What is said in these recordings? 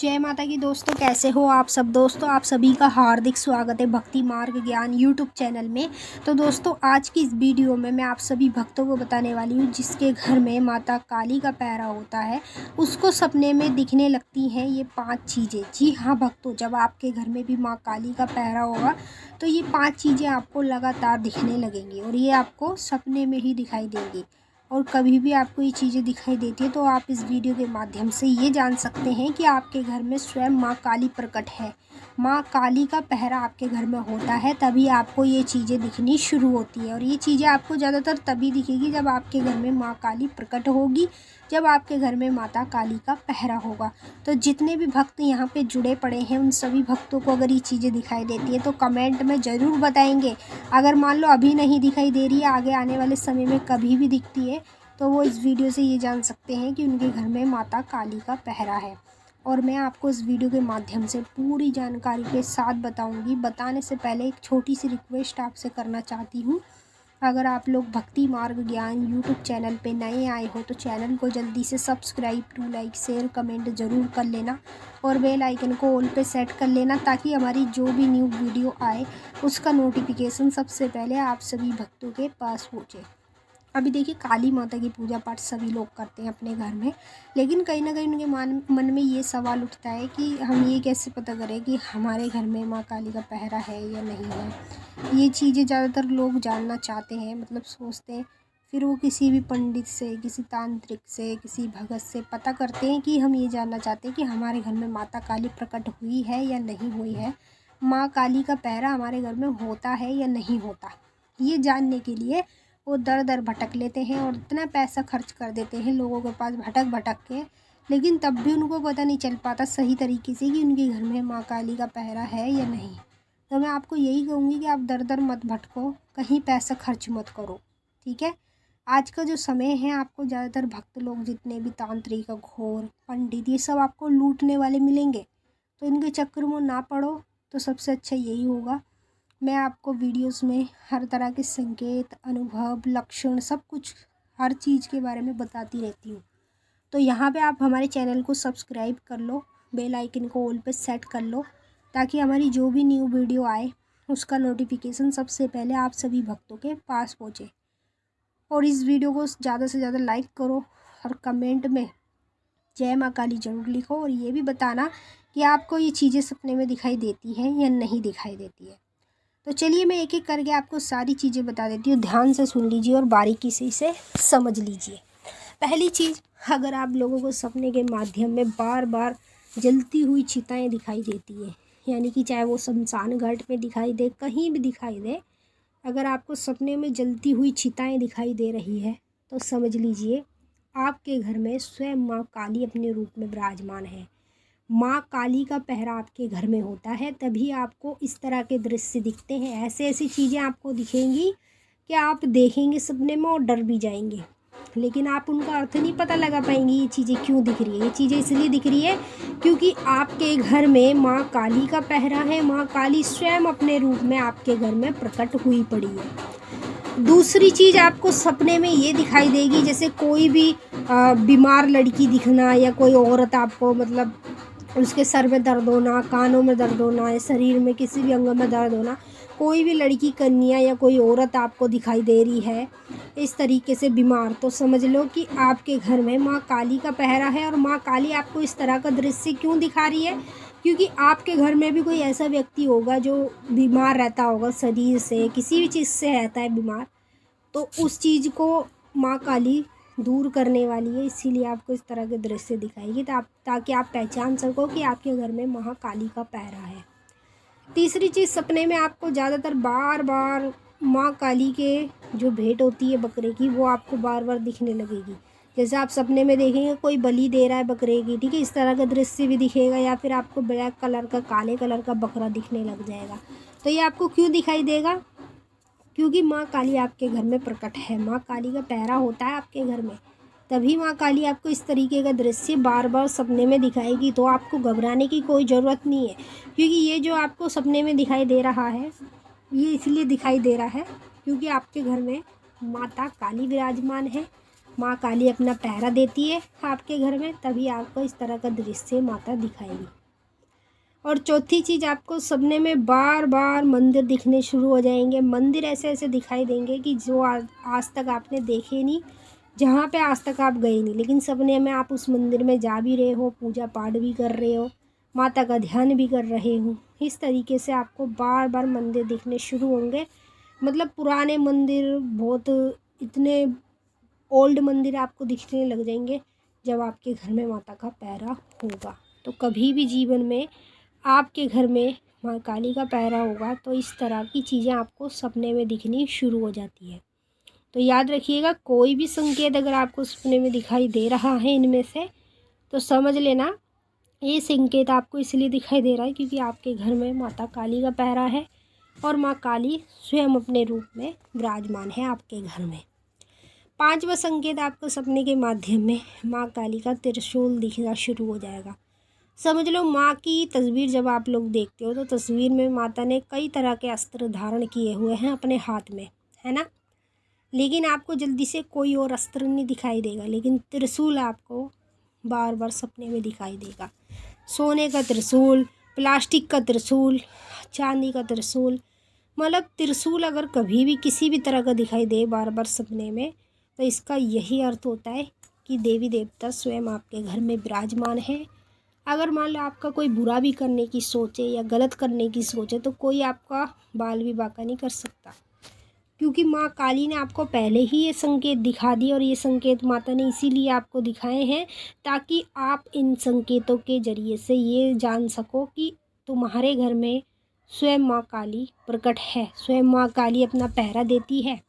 जय माता की दोस्तों, कैसे हो आप सब। दोस्तों आप सभी का हार्दिक स्वागत है भक्ति मार्ग ज्ञान यूट्यूब चैनल में। तो दोस्तों आज की इस वीडियो में मैं आप सभी भक्तों को बताने वाली हूँ जिसके घर में माता काली का पहरा होता है उसको सपने में दिखने लगती हैं ये 5 चीज़ें। जी हाँ भक्तों, जब आपके घर में भी माँ काली का पहरा होगा तो ये 5 चीज़ें आपको लगातार दिखने लगेंगी और ये आपको सपने में ही दिखाई देंगी। और कभी भी आपको ये चीज़ें दिखाई देती है तो आप इस वीडियो के माध्यम से ये जान सकते हैं कि आपके घर में स्वयं माँ काली प्रकट है। माँ काली का पहरा आपके घर में होता है तभी आपको ये चीज़ें दिखनी शुरू होती है। और ये चीज़ें आपको ज़्यादातर तभी दिखेगी जब आपके घर में माँ काली प्रकट होगी, जब आपके घर में माता काली का पहरा होगा। तो जितने भी भक्त यहाँ पे जुड़े पड़े हैं उन सभी भक्तों को अगर ये चीज़ें दिखाई देती है तो कमेंट में ज़रूर बताएंगे। अगर मान लो अभी नहीं दिखाई दे रही है, आगे आने वाले समय में कभी भी दिखती है तो वो इस वीडियो से ये जान सकते हैं कि उनके घर में माता काली का पहरा है। और मैं आपको इस वीडियो के माध्यम से पूरी जानकारी के साथ बताऊंगी। बताने से पहले एक छोटी सी रिक्वेस्ट आपसे करना चाहती हूँ। अगर आप लोग भक्ति मार्ग ज्ञान यूट्यूब चैनल पे नए आए हो तो चैनल को जल्दी से सब्सक्राइब, लाइक, शेयर, कमेंट ज़रूर कर लेना और बेल आइकन को ऑल पे सेट कर लेना ताकि हमारी जो भी न्यू वीडियो आए उसका नोटिफिकेशन सबसे पहले आप सभी भक्तों के पास पहुँचे। अभी देखिए, काली माता की पूजा पाठ सभी लोग करते हैं अपने घर में, लेकिन कहीं ना कहीं उनके मन में ये सवाल उठता है कि हम ये कैसे पता करें कि हमारे घर में माँ काली का पहरा है या नहीं है। ये चीज़ें ज़्यादातर लोग जानना चाहते हैं, मतलब सोचते हैं। फिर वो किसी भी पंडित से, किसी तांत्रिक से, किसी भगत से पता करते हैं कि हम ये जानना चाहते हैं कि हमारे घर में माता काली प्रकट हुई है या नहीं हुई है, माँ काली का पहरा हमारे घर में होता है या नहीं होता। ये जानने के लिए वो दर दर भटक लेते हैं और इतना पैसा खर्च कर देते हैं लोगों के पास भटक भटक के, लेकिन तब भी उनको पता नहीं चल पाता सही तरीके से कि उनके घर में माँ काली का पहरा है या नहीं। तो मैं आपको यही कहूँगी कि आप दर दर मत भटको, कहीं पैसा खर्च मत करो, ठीक है। आज का जो समय है, आपको ज़्यादातर भक्त लोग जितने भी तांत्रिक, घोर, पंडित, ये सब आपको लूटने वाले मिलेंगे। तो इनके चक्कर में ना पड़ो तो सबसे अच्छा यही होगा। मैं आपको वीडियोस में हर तरह के संकेत, अनुभव, लक्षण, सब कुछ हर चीज़ के बारे में बताती रहती हूँ। तो यहाँ पे आप हमारे चैनल को सब्सक्राइब कर लो, बेल आइकन को ऑल पे सेट कर लो ताकि हमारी जो भी न्यू वीडियो आए उसका नोटिफिकेशन सबसे पहले आप सभी भक्तों के पास पहुँचे। और इस वीडियो को ज़्यादा से ज़्यादा लाइक करो और कमेंट में जय माँ काली जरूर लिखो और ये भी बताना कि आपको ये चीज़ें सपने में दिखाई देती हैं या नहीं दिखाई देती है। तो चलिए मैं एक एक करके आपको सारी चीज़ें बता देती हूँ, ध्यान से सुन लीजिए और बारीकी से इसे समझ लीजिए। पहली चीज़, अगर आप लोगों को सपने के माध्यम में बार बार जलती हुई चिताएं दिखाई देती है, यानी कि चाहे वो शमशान घाट में दिखाई दे, कहीं भी दिखाई दे, अगर आपको सपने में जलती हुई चिताएं दिखाई दे रही है तो समझ लीजिए आपके घर में स्वयं माँ काली अपने रूप में विराजमान है। माँ काली का पहरा आपके घर में होता है तभी आपको इस तरह के दृश्य दिखते हैं। ऐसे ऐसी चीज़ें आपको दिखेंगी कि आप देखेंगे सपने में और डर भी जाएंगे, लेकिन आप उनका अर्थ नहीं पता लगा पाएंगे ये चीज़ें क्यों दिख रही है। ये चीज़ें इसलिए दिख रही है क्योंकि आपके घर में माँ काली का पहरा है। माँ काली स्वयं अपने रूप में आपके घर में प्रकट हुई पड़ी है। दूसरी चीज़, आपको सपने में ये दिखाई देगी जैसे कोई भी बीमार लड़की दिखना या कोई औरत आपको, मतलब उसके सर में दर्द होना, कानों में दर्द होना या शरीर में किसी भी अंग में दर्द होना, कोई भी लड़की, कन्या या कोई औरत आपको दिखाई दे रही है इस तरीके से बीमार, तो समझ लो कि आपके घर में माँ काली का पहरा है। और माँ काली आपको इस तरह का दृश्य क्यों दिखा रही है, क्योंकि आपके घर में भी कोई ऐसा व्यक्ति होगा जो बीमार रहता होगा, शरीर से किसी भी चीज़ से रहता है बीमार, तो उस चीज़ को माँ काली दूर करने वाली है, इसीलिए आपको इस तरह के दृश्य दिखाएगी ताकि आप पहचान सको कि आपके घर में महाकाली का पहरा है। तीसरी चीज़, सपने में आपको ज़्यादातर बार बार माँ काली के जो भेंट होती है बकरे की, वो आपको बार बार दिखने लगेगी। जैसे आप सपने में देखेंगे कोई बलि दे रहा है बकरे की, ठीक है, इस तरह का दृश्य भी दिखेगा, या फिर आपको ब्लैक कलर का, काले कलर का बकरा दिखने लग जाएगा। तो ये आपको क्यों दिखाई देगा, क्योंकि माँ काली आपके घर में प्रकट है। माँ काली का पहरा होता है आपके घर में, तभी माँ काली आपको इस तरीके का दृश्य बार बार सपने में दिखाएगी। तो आपको घबराने की कोई ज़रूरत नहीं है, क्योंकि ये जो आपको सपने में दिखाई दे रहा है ये इसलिए दिखाई दे रहा है क्योंकि आपके घर में माता काली विराजमान है। माँ काली अपना पहरा देती है आपके घर में, तभी आपको इस तरह का दृश्य माता दिखाएगी। और चौथी चीज़, आपको सपने में बार बार मंदिर दिखने शुरू हो जाएंगे। मंदिर ऐसे ऐसे दिखाई देंगे कि जो आज तक आपने देखे नहीं, जहाँ पे आज तक आप गए नहीं, लेकिन सपने में आप उस मंदिर में जा भी रहे हो, पूजा पाठ भी कर रहे हो, माता का ध्यान भी कर रहे हो। इस तरीके से आपको बार बार मंदिर दिखने शुरू होंगे। मतलब पुराने मंदिर, बहुत इतने ओल्ड मंदिर आपको दिखने लग जाएंगे जब आपके घर में माता का पहरा होगा। तो कभी भी जीवन में आपके घर में माँ काली का पहरा होगा तो इस तरह की चीज़ें आपको सपने में दिखनी शुरू हो जाती है। तो याद रखिएगा, कोई भी संकेत अगर आपको सपने में दिखाई दे रहा है इनमें से, तो समझ लेना ये संकेत आपको इसलिए दिखाई दे रहा है क्योंकि आपके घर में माता काली का पहरा है और माँ काली स्वयं अपने रूप में विराजमान है आपके घर में। पांचवा संकेत, आपको सपने के माध्यम में माँ काली का त्रिशूल दिखना शुरू हो जाएगा। समझ लो, माँ की तस्वीर जब आप लोग देखते हो तो तस्वीर में माता ने कई तरह के अस्त्र धारण किए हुए हैं अपने हाथ में, है ना। लेकिन आपको जल्दी से कोई और अस्त्र नहीं दिखाई देगा, लेकिन त्रिशूल आपको बार बार सपने में दिखाई देगा। सोने का त्रिशूल, प्लास्टिक का त्रिशूल, चांदी का त्रिशूल, मतलब त्रिशूल अगर कभी भी किसी भी तरह का दिखाई दे बार बार सपने में, तो इसका यही अर्थ होता है कि देवी देवता स्वयं आपके घर में विराजमान है। अगर मान लो आपका कोई बुरा भी करने की सोचे या गलत करने की सोचे तो कोई आपका बाल भी बांका नहीं कर सकता, क्योंकि माँ काली ने आपको पहले ही ये संकेत दिखा दिए। और ये संकेत माता ने इसीलिए आपको दिखाए हैं ताकि आप इन संकेतों के जरिए से ये जान सको कि तुम्हारे घर में स्वयं माँ काली प्रकट है, स्वयं माँ काली अपना पहरा देती है,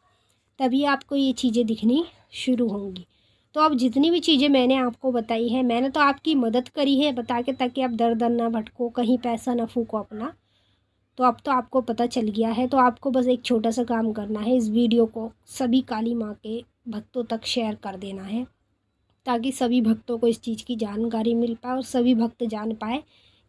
तभी आपको ये चीज़ें दिखनी शुरू होंगी। तो अब जितनी भी चीज़ें मैंने आपको बताई हैं, मैंने तो आपकी मदद करी है बता के, ताकि आप दर दर ना भटको, कहीं पैसा ना फूको अपना। तो अब तो आपको पता चल गया है। तो आपको बस एक छोटा सा काम करना है, इस वीडियो को सभी काली माँ के भक्तों तक शेयर कर देना है, ताकि सभी भक्तों को इस चीज़ की जानकारी मिल पाए और सभी भक्त जान पाए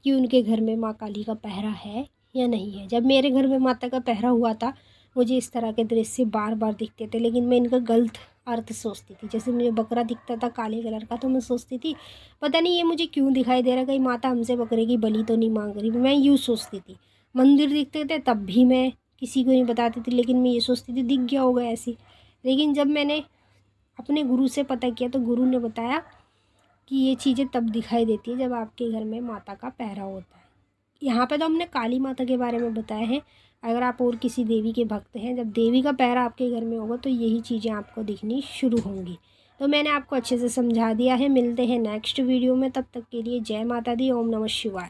कि उनके घर में माँ काली का पहरा है या नहीं है। जब मेरे घर में माता का पहरा हुआ था, मुझे इस तरह के दृश्य बार बार दिखते थे, लेकिन मैं इनका गलत अर्थ सोचती थी। जैसे मुझे बकरा दिखता था काले कलर का, तो मैं सोचती थी पता नहीं ये मुझे क्यों दिखाई दे रहा, कहीं माता हमसे बकरे की बलि तो नहीं मांग रही, मैं यूँ सोचती थी। मंदिर दिखते थे तब भी मैं किसी को नहीं बताती थी, लेकिन मैं ये सोचती थी दिख गया होगा ऐसे। लेकिन जब मैंने अपने गुरु से पता किया तो गुरु ने बताया कि ये चीज़ें तब दिखाई देती है जब आपके घर में माता का पहरा होता है। यहाँ पे तो हमने काली माता के बारे में बताया है। अगर आप और किसी देवी के भक्त हैं, जब देवी का पहरा आपके घर में होगा तो यही चीज़ें आपको दिखनी शुरू होंगी। तो मैंने आपको अच्छे से समझा दिया है। मिलते हैं नेक्स्ट वीडियो में, तब तक के लिए जय माता दी, ओम नमः शिवाय।